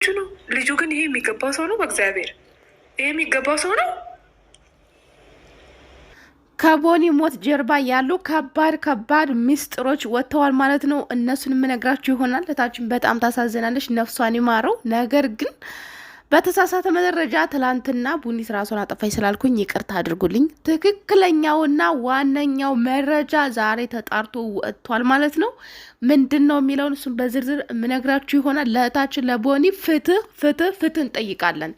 ነው ልጁ ግን ይሄ የሚገባው ሰው ነው። በእግዚአብሔር ይሄ የሚገባው ሰው ነው። ከቦኒ ሞት ጀርባ ያሉ ከባድ ሚስጥሮች ወጥተዋል ማለት ነው። እነሱን የምነግራችሁ ይሆናል። እህታችን በጣም ታሳዝናለች፣ ነፍሷን ይማረው። ነገር ግን በተሳሳተ መረጃ ትላንትና ቡኒት ራሷን አጠፋኝ ስላልኩኝ ይቅርታ አድርጉልኝ። ትክክለኛውና ዋነኛው መረጃ ዛሬ ተጣርቶ ወጥቷል ማለት ነው። ምንድን ነው የሚለውን እሱን በዝርዝር የምነግራችሁ ይሆናል። ለእህታችን ለቦኒ ፍትህ እንጠይቃለን።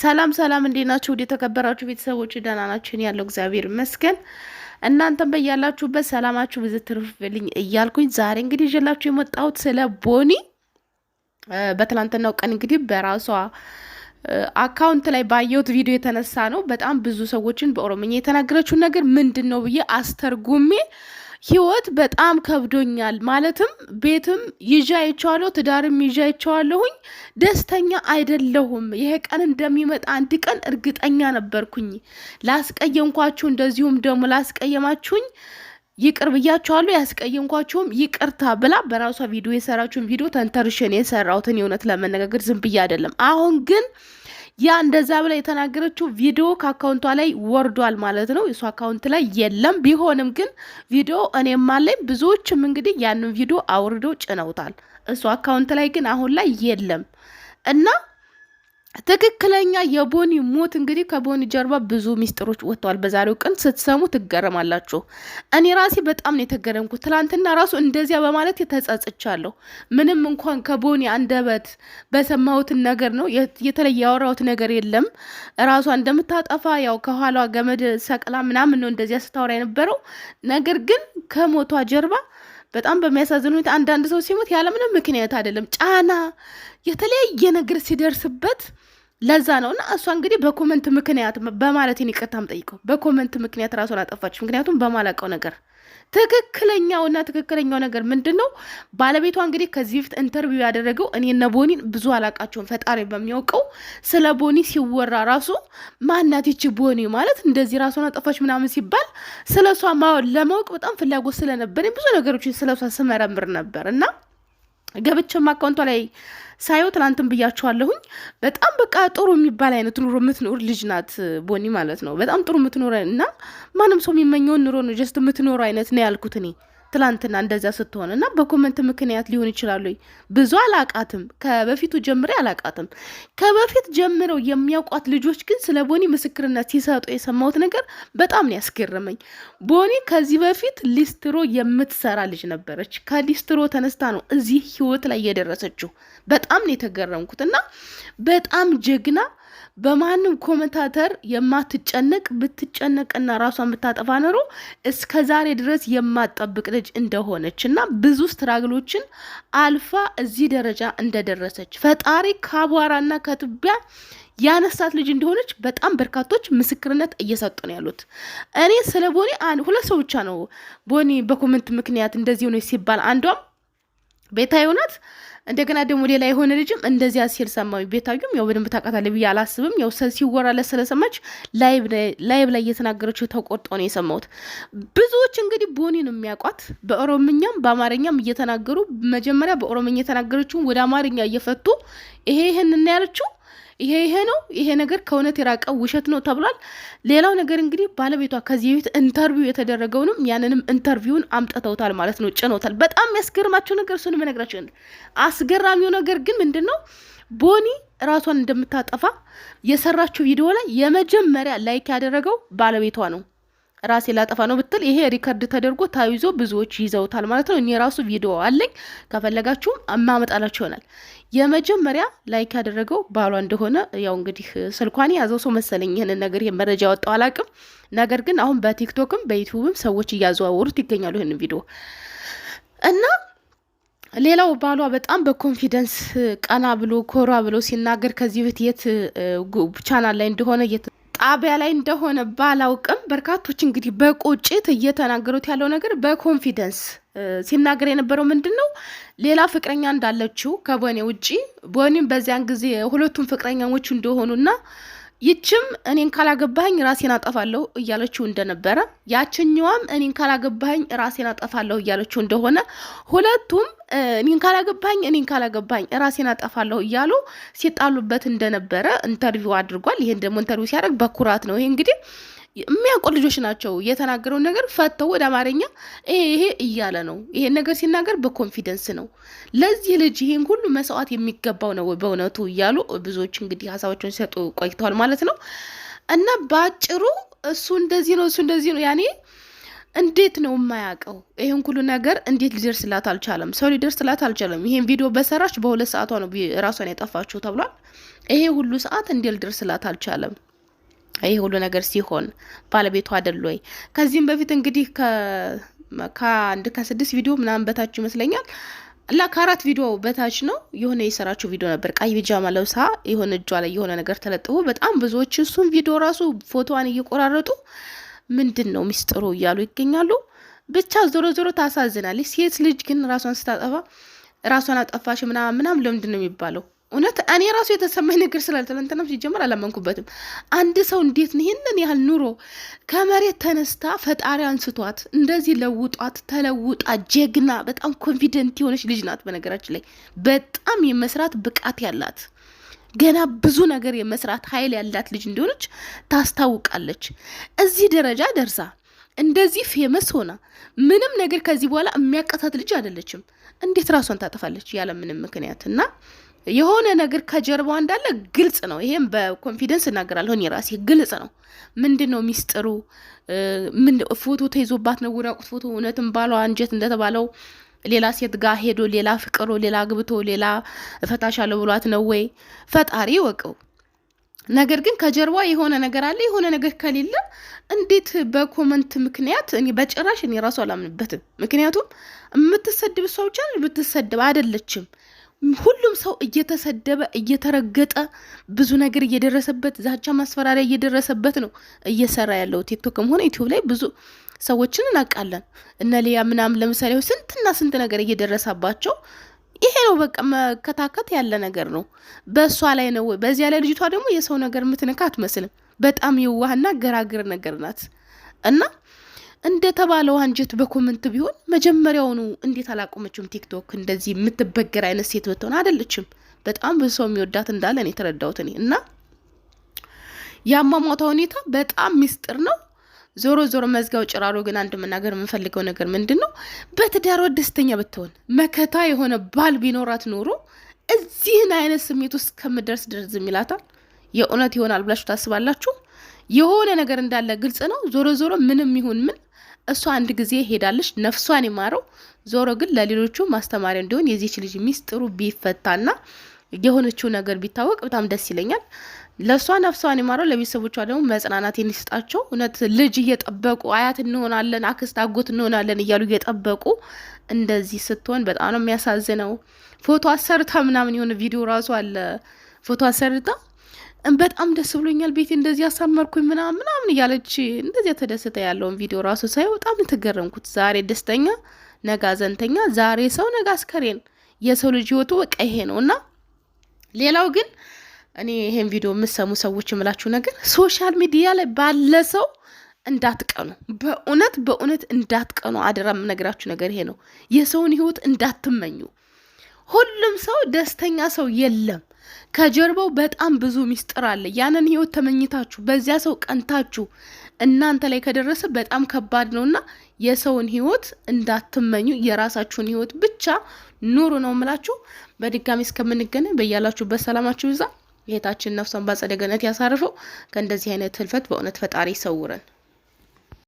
ሰላም እንዴት ናችሁ? ወደ ተከበራችሁ ቤተሰቦች ደህና ናችሁ? ያለው እግዚአብሔር ይመስገን። እናንተም በያላችሁበት ሰላማችሁ ብዙ ትርፍልኝ እያልኩኝ ዛሬ እንግዲህ ይዤላችሁ የመጣሁት ስለ ቦኒ በትላንትናው ቀን እንግዲህ በራሷ አካውንት ላይ ባየሁት ቪዲዮ የተነሳ ነው። በጣም ብዙ ሰዎችን በኦሮምኛ የተናገረችውን ነገር ምንድን ነው ብዬ አስተርጉሜ ህይወት በጣም ከብዶኛል፣ ማለትም ቤትም ይዣ አይቼዋለሁ፣ ትዳርም ይዣ አይቼዋለሁኝ፣ ደስተኛ አይደለሁም። ይሄ ቀን እንደሚመጣ አንድ ቀን እርግጠኛ ነበርኩኝ። ላስቀየምኳችሁ እንደዚሁም ደግሞ ላስቀየማችሁኝ ይቅር ብያቸዋለሁ፣ ያስቀየምኳቸውም ይቅርታ ብላ በራሷ ቪዲዮ የሰራችውን ቪዲዮ ተንተርሽን የሰራሁትን የእውነት ለመነጋገር ዝም ብዬ አይደለም። አሁን ግን ያ እንደዛ ብላ የተናገረችው ቪዲዮ ከአካውንቷ ላይ ወርዷል ማለት ነው። እሱ አካውንት ላይ የለም። ቢሆንም ግን ቪዲዮ እኔም አለኝ። ብዙዎችም እንግዲህ ያንን ቪዲዮ አውርደው ጭነውታል። እሱ አካውንት ላይ ግን አሁን ላይ የለም እና ትክክለኛ የቦኒ ሞት እንግዲህ ከቦኒ ጀርባ ብዙ ሚስጥሮች ወጥተዋል። በዛሬው ቀን ስትሰሙ ትገረማላችሁ። እኔ ራሴ በጣም ነው የተገረምኩት። ትላንትና ራሱ እንደዚያ በማለት ተጸጽቻለሁ። ምንም እንኳን ከቦኒ አንደበት በሰማሁትን ነገር ነው፣ የተለየ ያወራሁት ነገር የለም። ራሷ እንደምታጠፋ ያው ከኋሏ ገመድ ሰቅላ ምናምን ነው እንደዚያ ስታወራ የነበረው። ነገር ግን ከሞቷ ጀርባ በጣም በሚያሳዝን ሁኔታ አንዳንድ ሰው ሲሞት ያለምንም ምክንያት አይደለም፣ ጫና የተለያየ ነገር ሲደርስበት ለዛ ነው። እና እሷ እንግዲህ በኮመንት ምክንያት በማለት ይቅርታም ጠይቀው በኮመንት ምክንያት ራሷን አጠፋች። ምክንያቱም በማላውቀው ነገር ትክክለኛው ነገር ምንድን ነው? ባለቤቷ እንግዲህ ከዚህ በፊት ኢንተርቪው ያደረገው እኔና ቦኒን ብዙ አላቃቸውም፣ ፈጣሪ በሚያውቀው ስለ ቦኒ ሲወራ ራሱ ማናት ይቺ ቦኒ ማለት እንደዚህ ራሷን አጠፋች ምናምን ሲባል ስለ እሷ ለማወቅ በጣም ፍላጎት ስለነበር ብዙ ነገሮችን ስለ እሷ ስመረምር ነበር እና ገብቼም አካውንቷ ላይ ሳየው ትናንትን ብያቸዋለሁኝ። በጣም በቃ ጥሩ የሚባል አይነት ኑሮ የምትኖር ልጅ ናት ቦኒ ማለት ነው። በጣም ጥሩ የምትኖር እና ማንም ሰው የሚመኘውን ኑሮ ነው ጀስት የምትኖር አይነት ነው ያልኩት እኔ ትላንትና እንደዚያ ስትሆን እና በኮመንት ምክንያት ሊሆን ይችላሉ። ብዙ አላቃትም፣ ከበፊቱ ጀምሬ አላቃትም። ከበፊት ጀምረው የሚያውቋት ልጆች ግን ስለ ቦኒ ምስክርነት ሲሰጡ የሰማሁት ነገር በጣም ነው ያስገረመኝ። ቦኒ ከዚህ በፊት ሊስትሮ የምትሰራ ልጅ ነበረች። ከሊስትሮ ተነስታ ነው እዚህ ህይወት ላይ የደረሰችው። በጣም ነው የተገረምኩት እና በጣም ጀግና፣ በማንም ኮመንታተር የማትጨነቅ ብትጨነቅና ራሷን ብታጠፋ ኖሮ እስከ ዛሬ ድረስ የማትጠብቅ ልጅ እንደሆነች እና ብዙ ስትራግሎችን አልፋ እዚህ ደረጃ እንደደረሰች ፈጣሪ ከአቧራና ከትቢያ ያነሳት ልጅ እንደሆነች በጣም በርካቶች ምስክርነት እየሰጡ ነው ያሉት። እኔ ስለ ቦኒ ሁለት ሰው ብቻ ነው ቦኒ በኮመንት ምክንያት እንደዚህ ሆነ ሲባል አንዷም ቤታዬ ናት። እንደገና ደግሞ ሌላ የሆነ ልጅም እንደዚያ ሲል ሰማሁ። ቤታዩም ያው በደንብ ታውቃታለህ ብዬ አላስብም። ያው ሲወራለት ስለሰማች ላይቭ ላይ እየተናገረችው ተቆርጦ ነው የሰማሁት። ብዙዎች እንግዲህ ቦኒን የሚያውቋት በኦሮምኛም በአማርኛም እየተናገሩ መጀመሪያ በኦሮምኛ የተናገረችውን ወደ አማርኛ እየፈቱ ይሄን እና ያለችው ይሄ ነው፣ ይሄ ነገር ከእውነት የራቀ ውሸት ነው ተብሏል። ሌላው ነገር እንግዲህ ባለቤቷ ከዚህ በፊት ኢንተርቪው የተደረገውንም ያንንም ኢንተርቪውን አምጥተውታል ማለት ነው፣ ጭኖታል። በጣም የሚያስገርማቸው ነገር እሱን መነግራቸው። አስገራሚው ነገር ግን ምንድነው? ቦኒ ራሷን እንደምታጠፋ የሰራችው ቪዲዮ ላይ የመጀመሪያ ላይክ ያደረገው ባለቤቷ ነው። ራሴ ላጠፋ ነው ብትል ይሄ ሪከርድ ተደርጎ ታይዞ ብዙዎች ይዘውታል ማለት ነው። እኔ ራሱ ቪዲዮ አለኝ፣ ከፈለጋችሁም አማመጣላችሁ ይሆናል። የመጀመሪያ ላይክ ያደረገው ባሏ እንደሆነ ያው እንግዲህ ስልኳን ያዘው ሰው መሰለኝ ይሄንን ነገር መረጃ ያወጣው አላቅም። ነገር ግን አሁን በቲክቶክም በዩቲዩብም ሰዎች እያዘዋወሩት ይገኛሉ ይሄንን ቪዲዮ እና ሌላው ባሏ በጣም በኮንፊደንስ ቀና ብሎ ኮራ ብሎ ሲናገር ከዚህ በፊት የት ቻናል ላይ እንደሆነ ጣቢያ ላይ እንደሆነ ባላውቅም በርካቶች እንግዲህ በቁጭት እየተናገሩት ያለው ነገር በኮንፊደንስ ሲናገር የነበረው ምንድነው? ሌላ ፍቅረኛ እንዳለችው ከቦኒ ውጪ ቦኒም በዚያን ጊዜ ሁለቱም ፍቅረኛዎች እንደሆኑና ይችም እኔን ካላገባኝ ራሴን አጠፋለሁ እያለችው እንደነበረ ያችኛዋም እኔን ካላገባኝ ራሴን አጠፋለሁ እያለችው እንደሆነ ሁለቱም እኔን ካላገባኝ ራሴን አጠፋለሁ እያሉ ሲጣሉበት እንደነበረ ኢንተርቪው አድርጓል። ይሄን ደግሞ ኢንተርቪው ሲያደርግ በኩራት ነው። ይሄ እንግዲህ የሚያውቁ ልጆች ናቸው። የተናገረውን ነገር ፈተው ወደ አማርኛ ይሄ እያለ ነው። ይሄን ነገር ሲናገር በኮንፊደንስ ነው። ለዚህ ልጅ ይሄን ሁሉ መስዋዕት የሚገባው ነው በእውነቱ እያሉ ብዙዎች እንግዲህ ሀሳባቸውን ሲሰጡ ቆይተዋል ማለት ነው። እና በአጭሩ እሱ እንደዚህ ነው ያኔ እንዴት ነው የማያውቀው? ይሄን ሁሉ ነገር እንዴት ሊደርስላት አልቻለም? ሰው ሊደርስላት አልቻለም። ይሄን ቪዲዮ በሰራች በ2 ሰዓቷ ነው ራሷን ያጠፋችው ተብሏል። ይሄ ሁሉ ሰዓት እንዴት ሊደርስላት አልቻለም? ይሄ ሁሉ ነገር ሲሆን ባለቤቱ አይደል ወይ? ከዚህም በፊት እንግዲህ ከ6 ቪዲዮ ምናምን በታች ይመስለኛል ከ4 ቪዲዮ በታች ነው የሆነ የሰራችው ቪዲዮ ነበር። ቀይ ቢጃማ ለብሳ የሆነ እጇ ላይ የሆነ ነገር ተለጥፎ በጣም ብዙዎች እሱን ቪዲዮ ራሱ ፎቶዋን እየቆራረጡ ምንድን ነው ሚስጥሩ እያሉ ይገኛሉ። ብቻ ዞሮ ዞሮ ታሳዝናለች። ሴት ልጅ ግን ራሷን ስታጠፋ ራሷን አጠፋሽ ምናምን ለምንድን ነው የሚባለው? እውነት እኔ ራሱ የተሰማኝ ነገር ስላልተለንተናም ሲጀመር አላመንኩበትም። አንድ ሰው እንዴት ነው ይህንን ያህል ኑሮ ከመሬት ተነስታ ፈጣሪ አንስቷት እንደዚህ ለውጧት ተለውጣ ጀግና በጣም ኮንፊደንት የሆነች ልጅ ናት። በነገራችን ላይ በጣም የመስራት ብቃት ያላት ገና ብዙ ነገር የመስራት ኃይል ያላት ልጅ እንደሆነች ታስታውቃለች። እዚህ ደረጃ ደርሳ እንደዚህ ፌመስ ሆና ምንም ነገር ከዚህ በኋላ የሚያቀታት ልጅ አይደለችም። እንዴት ራሷን ታጠፋለች ያለ ምንም ምክንያት? እና የሆነ ነገር ከጀርባዋ እንዳለ ግልጽ ነው። ይሄም በኮንፊደንስ እናገራለሁ እኔ ራሴ ግልጽ ነው። ምንድን ነው ሚስጥሩ? ፎቶ ተይዞባት ነው ወራቁት ፎቶ። እውነትም ባሏ አንጀት እንደተባለው ሌላ ሴት ጋር ሄዶ ሌላ ፍቅሮ ሌላ ግብቶ ሌላ እፈታሻለሁ ብሏት ነው ወይ? ፈጣሪ ወቀው። ነገር ግን ከጀርባ የሆነ ነገር አለ። የሆነ ነገር ከሌለ እንዴት በኮመንት ምክንያት በጭራሽ እኔ ራሱ አላምንበትም። ምክንያቱም የምትሰድብ ሰው ብቻ ብትሰድብ አይደለችም። ሁሉም ሰው እየተሰደበ እየተረገጠ ብዙ ነገር እየደረሰበት ዛቻ ማስፈራሪያ እየደረሰበት ነው እየሰራ ያለው። ቲክቶክም ሆነ ዩቲዩብ ላይ ብዙ ሰዎችን እናውቃለን። እነ ሊያ ምናምን ለምሳሌ ስንትና ስንት ነገር እየደረሰባቸው ይሄ ነው በቃ መከታከት ያለ ነገር ነው። በእሷ ላይ ነው። በዚያ ላይ ልጅቷ ደግሞ የሰው ነገር የምትነካ አትመስልም። በጣም የዋህና ገራግር ነገር ናት። እና እንደተባለው አንጀት በኮመንት ቢሆን መጀመሪያውኑ እንዴት አላቆመችም? ቲክቶክ እንደዚህ የምትበገር አይነት ሴት ብትሆን አይደለችም። በጣም ብዙ ሰው የሚወዳት እንዳለ ነው የተረዳሁት እኔ። እና የአሟሟቷ ሁኔታ በጣም ሚስጥር ነው። ዞሮ ዞሮ መዝጋው ጭራሮ። ግን አንድ መናገር የምንፈልገው ነገር ምንድን ነው? በትዳሯ ደስተኛ ብትሆን መከታ የሆነ ባል ቢኖራት ኖሮ እዚህን አይነት ስሜት ውስጥ ከምደርስ ድረስ ዝም ይላታል? የእውነት ይሆናል ብላችሁ ታስባላችሁ? የሆነ ነገር እንዳለ ግልጽ ነው። ዞሮ ዞሮ ምንም ይሁን ምን እሷ አንድ ጊዜ ሄዳለች፣ ነፍሷን ይማረው። ዞሮ ግን ለሌሎቹ ማስተማሪያ እንዲሆን የዚች ልጅ ሚስጥሩ ቢፈታና የሆነችው ነገር ቢታወቅ በጣም ደስ ይለኛል። ለእሷ ነፍሷን ይማረው፣ ለቤተሰቦቿ ደግሞ መጽናናት የሚሰጣቸው። እውነት ልጅ እየጠበቁ አያት እንሆናለን አክስት አጎት እንሆናለን እያሉ እየጠበቁ እንደዚህ ስትሆን በጣም ነው የሚያሳዝነው። ፎቶ አሰርታ ምናምን የሆነ ቪዲዮ ራሱ አለ። ፎቶ አሰርታ በጣም ደስ ብሎኛል ቤቴ እንደዚህ አሳመርኩኝ ምናምን እያለች እንደዚህ ተደስተ ያለውን ቪዲዮ ራሱ ሳይ በጣም ተገረምኩት። ዛሬ ደስተኛ ነገ አዘንተኛ፣ ዛሬ ሰው ነገ አስከሬን። የሰው ልጅ ህይወቱ በቃ ይሄ ነው። እና ሌላው ግን እኔ ይሄን ቪዲዮ የምሰሙ ሰዎች የምላችሁ ነገር ሶሻል ሚዲያ ላይ ባለ ሰው እንዳትቀኑ፣ በእውነት እንዳትቀኑ። አደራ የምነግራችሁ ነገር ይሄ ነው። የሰውን ህይወት እንዳትመኙ። ሁሉም ሰው ደስተኛ ሰው የለም። ከጀርባው በጣም ብዙ ሚስጥር አለ። ያንን ህይወት ተመኝታችሁ በዚያ ሰው ቀንታችሁ እናንተ ላይ ከደረሰ በጣም ከባድ ነውና የሰውን ህይወት እንዳትመኙ። የራሳችሁን ህይወት ብቻ ኑሩ ነው የምላችሁ። በድጋሚ እስከምንገናኝ በያላችሁበት ሰላማችሁ ይዛ። እህታችን ነፍሷን በአጸደ ገነት ያሳርፈው። ከእንደዚህ አይነት ህልፈት በእውነት ፈጣሪ ይሰውረን።